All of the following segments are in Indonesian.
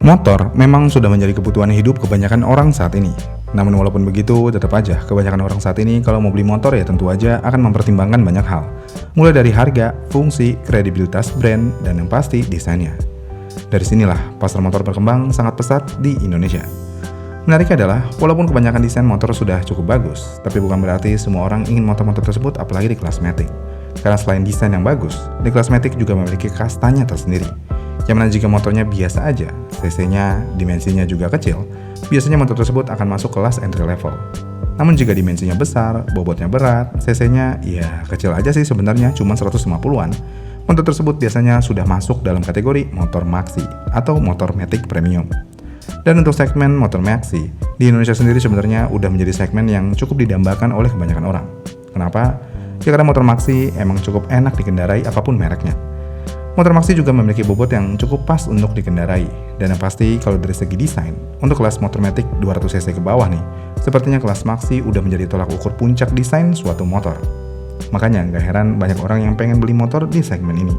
Motor memang sudah menjadi kebutuhan hidup kebanyakan orang saat ini. Namun walaupun begitu, tetap aja kebanyakan orang saat ini kalau mau beli motor ya tentu aja akan mempertimbangkan banyak hal. Mulai dari harga, fungsi, kredibilitas brand, dan yang pasti desainnya. Dari sinilah pasar motor berkembang sangat pesat di Indonesia. Menariknya adalah, walaupun kebanyakan desain motor sudah cukup bagus, tapi bukan berarti semua orang ingin motor-motor tersebut apalagi di kelas matic. Karena selain desain yang bagus, di kelas matic juga memiliki kastanya tersendiri. Yang mana jika motornya biasa aja, cc-nya, dimensinya juga kecil, biasanya motor tersebut akan masuk kelas entry level. Namun jika dimensinya besar, bobotnya berat, cc-nya ya kecil aja sih sebenarnya cuma 150-an, motor tersebut biasanya sudah masuk dalam kategori motor maxi atau motor matic premium. Dan untuk segmen motor maxi, di Indonesia sendiri sebenarnya udah menjadi segmen yang cukup didambakan oleh kebanyakan orang. Kenapa? Ya karena motor maxi emang cukup enak dikendarai apapun mereknya. Motor maxi juga memiliki bobot yang cukup pas untuk dikendarai. Dan yang pasti kalau dari segi desain, untuk kelas motor matic 200cc ke bawah nih, sepertinya kelas maxi udah menjadi tolak ukur puncak desain suatu motor. Makanya nggak heran banyak orang yang pengen beli motor di segmen ini.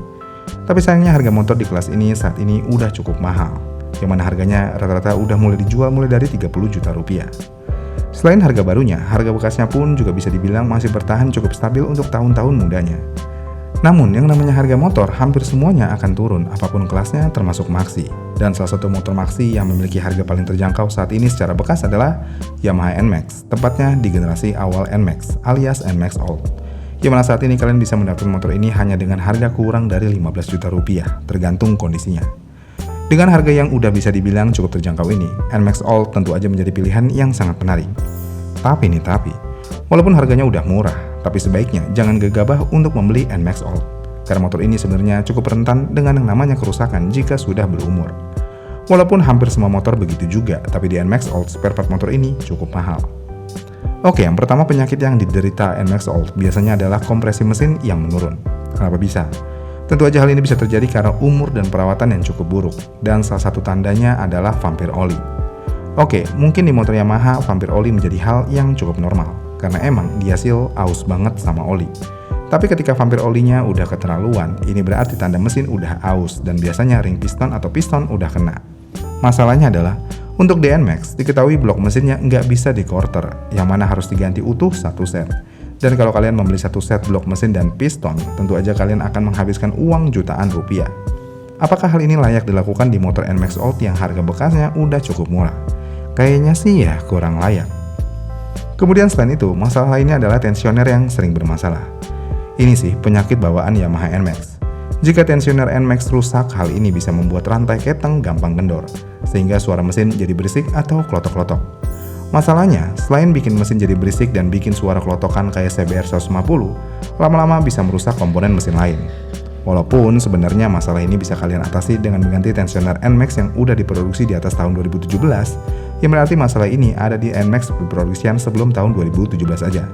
Tapi sayangnya harga motor di kelas ini saat ini udah cukup mahal, yang mana harganya rata-rata udah mulai dijual mulai dari 30 juta rupiah. Selain harga barunya, harga bekasnya pun juga bisa dibilang masih bertahan cukup stabil untuk tahun-tahun mudanya. Namun yang namanya harga motor hampir semuanya akan turun apapun kelasnya termasuk maxi. Dan salah satu motor maxi yang memiliki harga paling terjangkau saat ini secara bekas adalah Yamaha NMAX, tepatnya di generasi awal NMAX alias NMAX Old. Yang mana saat ini kalian bisa mendapatkan motor ini hanya dengan harga kurang dari 15 juta rupiah, tergantung kondisinya. Dengan harga yang udah bisa dibilang cukup terjangkau ini, NMAX Old tentu aja menjadi pilihan yang sangat menarik. Tapi, walaupun harganya udah murah, tapi sebaiknya jangan gegabah untuk membeli NMAX Old. Karena motor ini sebenarnya cukup rentan dengan yang namanya kerusakan jika sudah berumur. Walaupun hampir semua motor begitu juga, tapi di NMAX Old spare part motor ini cukup mahal. Oke, yang pertama penyakit yang diderita NMAX Old biasanya adalah kompresi mesin yang menurun. Kenapa bisa? Tentu aja hal ini bisa terjadi karena umur dan perawatan yang cukup buruk. Dan salah satu tandanya adalah vampir oli. Oke, mungkin di motor Yamaha vampir oli menjadi hal yang cukup normal. Karena emang dia hasil aus banget sama oli. Tapi ketika vampir olinya udah keterlaluan, ini berarti tanda mesin udah aus dan biasanya ring piston atau piston udah kena. Masalahnya adalah, untuk di NMAX diketahui blok mesinnya nggak bisa di quarter, yang mana harus diganti utuh satu set. Dan kalau kalian membeli satu set blok mesin dan piston, tentu aja kalian akan menghabiskan uang jutaan rupiah. Apakah hal ini layak dilakukan di motor NMAX Old yang harga bekasnya udah cukup murah? Kayaknya sih ya kurang layak. Kemudian selain itu, masalah lainnya adalah tensioner yang sering bermasalah. Ini sih penyakit bawaan Yamaha NMAX. Jika tensioner NMAX rusak, hal ini bisa membuat rantai keteng gampang kendor, sehingga suara mesin jadi berisik atau klotok-klotok. Masalahnya, selain bikin mesin jadi berisik dan bikin suara klotokan kayak CBR 150, lama-lama bisa merusak komponen mesin lain. Walaupun sebenarnya masalah ini bisa kalian atasi dengan mengganti tensioner NMAX yang udah diproduksi di atas tahun 2017, yang berarti masalah ini ada di NMAX produksian sebelum tahun 2017 aja.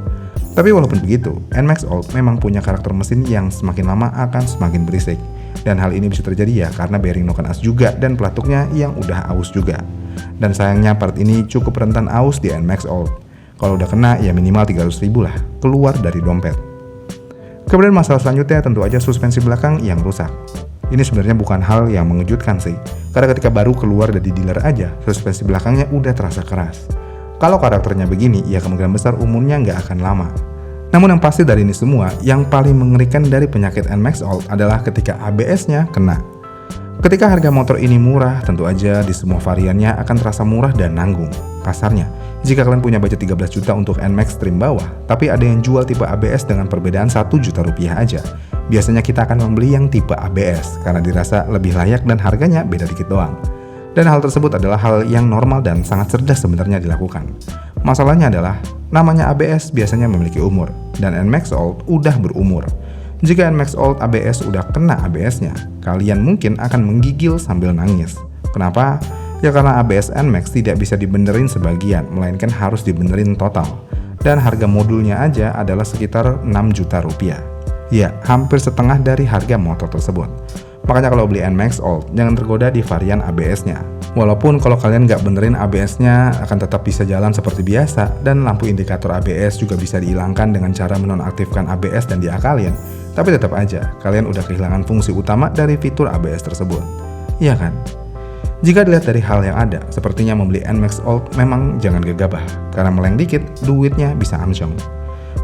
Tapi walaupun begitu, NMAX Old memang punya karakter mesin yang semakin lama akan semakin berisik. Dan hal ini bisa terjadi ya karena bearing noken as juga dan pelatuknya yang udah aus juga. Dan sayangnya part ini cukup rentan aus di NMAX Old. Kalau udah kena ya minimal 300.000 lah keluar dari dompet. Kemudian masalah selanjutnya tentu aja suspensi belakang yang rusak. Ini sebenarnya bukan hal yang mengejutkan sih, karena ketika baru keluar dari dealer aja, suspensi belakangnya udah terasa keras. Kalau karakternya begini, ya kemungkinan besar umurnya nggak akan lama. Namun yang pasti dari ini semua, yang paling mengerikan dari penyakit NMAX Old adalah ketika ABS-nya kena. Ketika harga motor ini murah, tentu aja di semua variannya akan terasa murah dan nanggung. Kasarnya, jika kalian punya budget 13 juta untuk NMAX trim bawah, tapi ada yang jual tipe ABS dengan perbedaan 1 juta rupiah aja, biasanya kita akan membeli yang tipe ABS karena dirasa lebih layak dan harganya beda dikit doang. Dan hal tersebut adalah hal yang normal dan sangat cerdas sebenarnya dilakukan. Masalahnya adalah, namanya ABS biasanya memiliki umur, dan NMAX Old udah berumur. Jika NMAX Old ABS udah kena ABS-nya, kalian mungkin akan menggigil sambil nangis. Kenapa? Ya karena ABS NMAX tidak bisa dibenerin sebagian, melainkan harus dibenerin total. Dan harga modulnya aja adalah sekitar 6 juta rupiah. Ya, hampir setengah dari harga motor tersebut. Makanya kalau beli NMAX Old, jangan tergoda di varian ABS-nya. Walaupun kalau kalian nggak benerin ABS-nya akan tetap bisa jalan seperti biasa, dan lampu indikator ABS juga bisa dihilangkan dengan cara menonaktifkan ABS dan diakalin. Tapi tetap aja, kalian udah kehilangan fungsi utama dari fitur ABS tersebut. Iya kan? Jika dilihat dari hal yang ada, sepertinya membeli NMAX Old memang jangan gegabah, karena meleng dikit, duitnya bisa amsyong.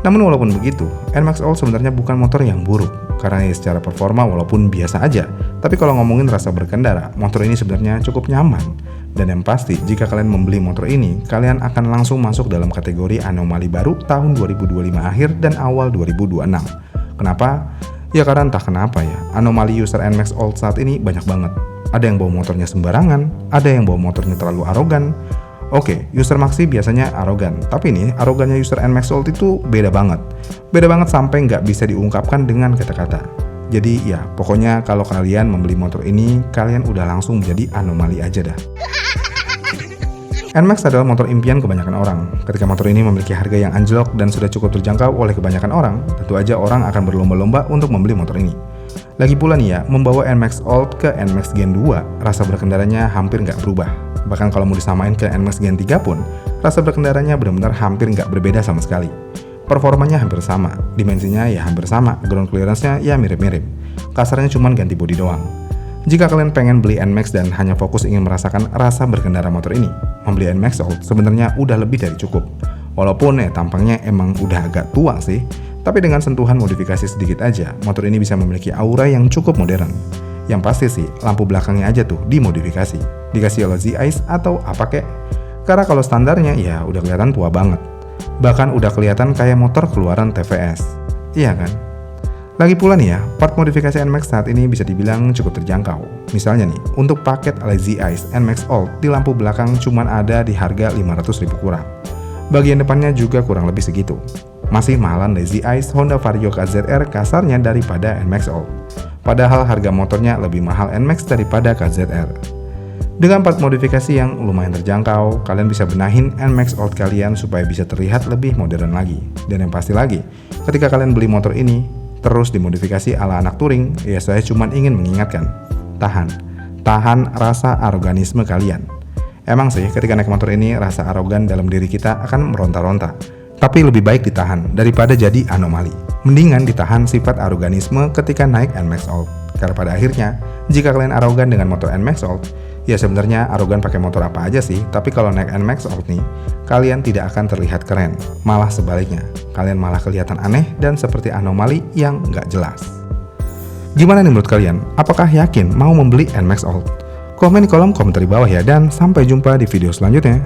Namun walaupun begitu, NMAX Old sebenarnya bukan motor yang buruk, karena secara performa walaupun biasa aja. Tapi kalau ngomongin rasa berkendara, motor ini sebenarnya cukup nyaman. Dan yang pasti, jika kalian membeli motor ini, kalian akan langsung masuk dalam kategori anomali baru tahun 2025 akhir dan awal 2026. Kenapa? Ya karena entah kenapa ya, anomali user NMAX Old saat ini banyak banget. Ada yang bawa motornya sembarangan, ada yang bawa motornya terlalu arogan. Oke, user Maxi biasanya arogan, tapi nih arogannya user NMAX Old itu beda banget. Beda banget sampai nggak bisa diungkapkan dengan kata-kata. Jadi ya, pokoknya kalau kalian membeli motor ini, kalian udah langsung menjadi anomali aja dah. NMAX adalah motor impian kebanyakan orang. Ketika motor ini memiliki harga yang anjlok dan sudah cukup terjangkau oleh kebanyakan orang, tentu aja orang akan berlomba-lomba untuk membeli motor ini. Lagi pula nih ya, membawa NMAX Old ke NMAX Gen 2, rasa berkendaranya hampir nggak berubah. Bahkan kalau mau disamain ke NMAX Gen 3 pun, rasa berkendaranya benar-benar hampir nggak berbeda sama sekali. Performanya hampir sama, dimensinya ya hampir sama, ground clearance-nya ya mirip-mirip. Kasarnya cuman ganti bodi doang. Jika kalian pengen beli NMAX dan hanya fokus ingin merasakan rasa berkendara motor ini, membeli NMAX Old sebenarnya udah lebih dari cukup. Walaupun tampangnya emang udah agak tua sih, tapi dengan sentuhan modifikasi sedikit aja, motor ini bisa memiliki aura yang cukup modern. Yang pasti sih, lampu belakangnya aja tuh dimodifikasi. Dikasih yellow Z-Eyes atau apa kek. Karena kalau standarnya ya udah kelihatan tua banget. Bahkan udah kelihatan kayak motor keluaran TVS. Iya kan? Lagi pula nih ya, part modifikasi NMAX saat ini bisa dibilang cukup terjangkau. Misalnya nih, untuk paket Lazy Eyes NMAX Old di lampu belakang cuman ada di harga 500.000 kurang. Bagian depannya juga kurang lebih segitu. Masih mahalan Lazy Eyes Honda Vario KZR kasarnya daripada NMAX Old. Padahal harga motornya lebih mahal NMAX daripada KZR. Dengan part modifikasi yang lumayan terjangkau, kalian bisa benahin NMAX Old kalian supaya bisa terlihat lebih modern lagi. Dan yang pasti lagi, ketika kalian beli motor ini, terus dimodifikasi ala anak touring, ya saya cuma ingin mengingatkan, tahan rasa aroganisme kalian. Emang sih ketika naik motor ini rasa arogan dalam diri kita akan meronta-ronta, tapi lebih baik ditahan daripada jadi anomali. Mendingan ditahan sifat aroganisme ketika naik NMAX Old. Karena pada akhirnya, jika kalian arogan dengan motor NMAX Old, ya sebenarnya arogan pakai motor apa aja sih, tapi kalau naik NMAX Old nih, kalian tidak akan terlihat keren. Malah sebaliknya, kalian malah kelihatan aneh dan seperti anomali yang nggak jelas. Gimana nih menurut kalian? Apakah yakin mau membeli NMAX Old? Komen di kolom komentar di bawah ya, dan sampai jumpa di video selanjutnya.